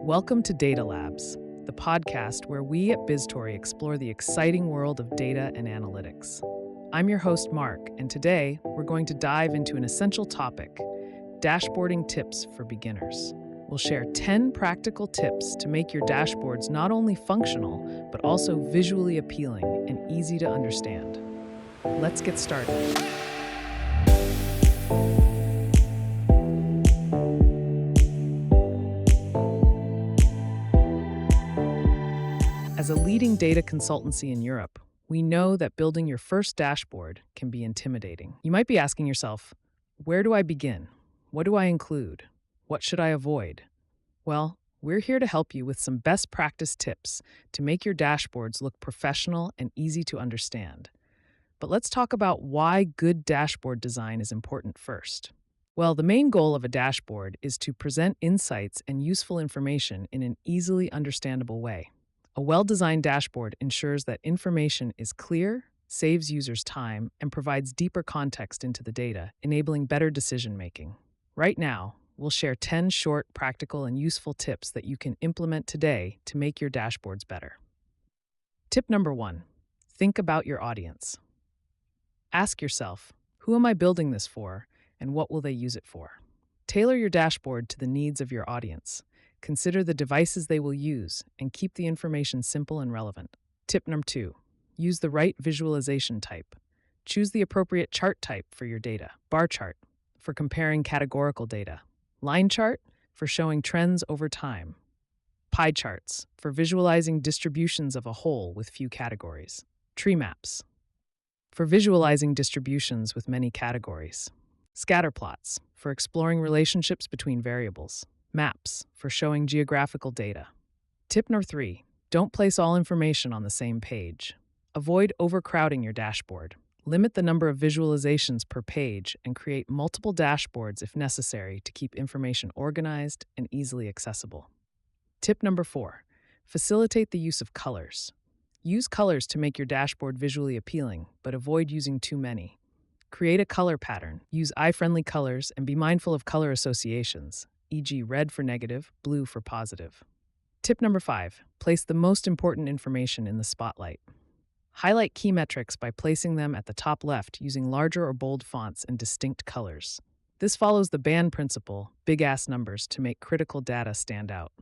Welcome to Data Labs, the podcast where we at BizTory explore the exciting world of data and analytics. I'm your host, Mark, and today we're going to dive into an essential topic, dashboarding tips for beginners. We'll share 10 practical tips to make your dashboards not only functional, but also visually appealing and easy to understand. Let's get started. As a leading data consultancy in Europe, we know that building your first dashboard can be intimidating. You might be asking yourself, where do I begin? What do I include? What should I avoid? Well, we're here to help you with some best practice tips to make your dashboards look professional and easy to understand. But let's talk about why good dashboard design is important first. Well, the main goal of a dashboard is to present insights and useful information in an easily understandable way. A well-designed dashboard ensures that information is clear, saves users time, and provides deeper context into the data, enabling better decision-making. Right now, we'll share 10 short, practical, and useful tips that you can implement today to make your dashboards better. Tip number 1, think about your audience. Ask yourself, who am I building this for, and what will they use it for? Tailor your dashboard to the needs of your audience. Consider the devices they will use and keep the information simple and relevant. Tip number 2, use the right visualization type. Choose the appropriate chart type for your data. Bar chart for comparing categorical data. Line chart for showing trends over time. Pie charts for visualizing distributions of a whole with few categories. Tree maps for visualizing distributions with many categories. Scatter plots for exploring relationships between variables. Maps for showing geographical data. Tip number 3, don't place all information on the same page. Avoid overcrowding your dashboard. Limit the number of visualizations per page and create multiple dashboards if necessary to keep information organized and easily accessible. Tip number 4, facilitate the use of colors. Use colors to make your dashboard visually appealing, but avoid using too many. Create a color pattern. Use eye-friendly colors and be mindful of color associations, e.g. red for negative, blue for positive. Tip number 5, place the most important information in the spotlight. Highlight key metrics by placing them at the top left using larger or bold fonts and distinct colors. This follows the band principle, big-ass numbers, to make critical data stand out.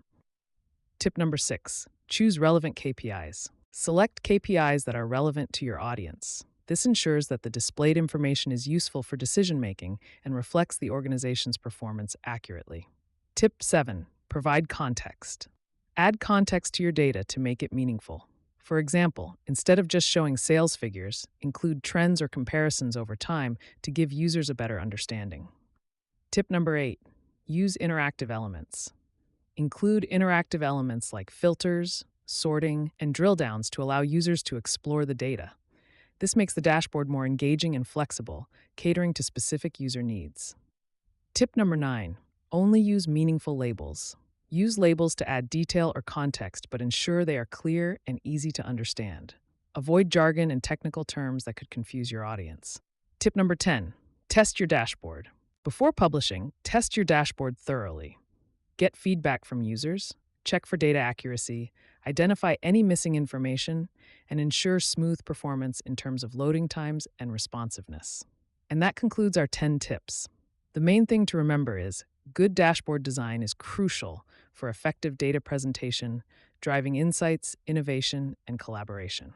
Tip number 6, choose relevant KPIs. Select KPIs that are relevant to your audience. This ensures that the displayed information is useful for decision-making and reflects the organization's performance accurately. Tip 7, provide context. Add context to your data to make it meaningful. For example, instead of just showing sales figures, include trends or comparisons over time to give users a better understanding. Tip number 8, use interactive elements. Include interactive elements like filters, sorting, and drill downs to allow users to explore the data. This makes the dashboard more engaging and flexible, catering to specific user needs. Tip number 9, only use meaningful labels. Use labels to add detail or context, but ensure they are clear and easy to understand. Avoid jargon and technical terms that could confuse your audience. Tip number 10, test your dashboard. Before publishing, test your dashboard thoroughly. Get feedback from users, check for data accuracy, identify any missing information, and ensure smooth performance in terms of loading times and responsiveness. And that concludes our 10 tips. The main thing to remember is good dashboard design is crucial for effective data presentation, driving insights, innovation, and collaboration.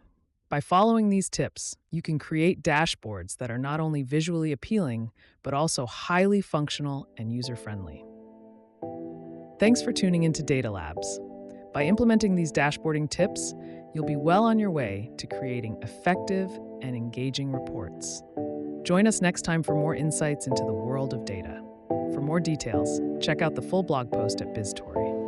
By following these tips, you can create dashboards that are not only visually appealing, but also highly functional and user-friendly. Thanks for tuning into Data Labs. By implementing these dashboarding tips, you'll be well on your way to creating effective and engaging reports. Join us next time for more insights into the world of data. For more details, check out the full blog post at BizTory.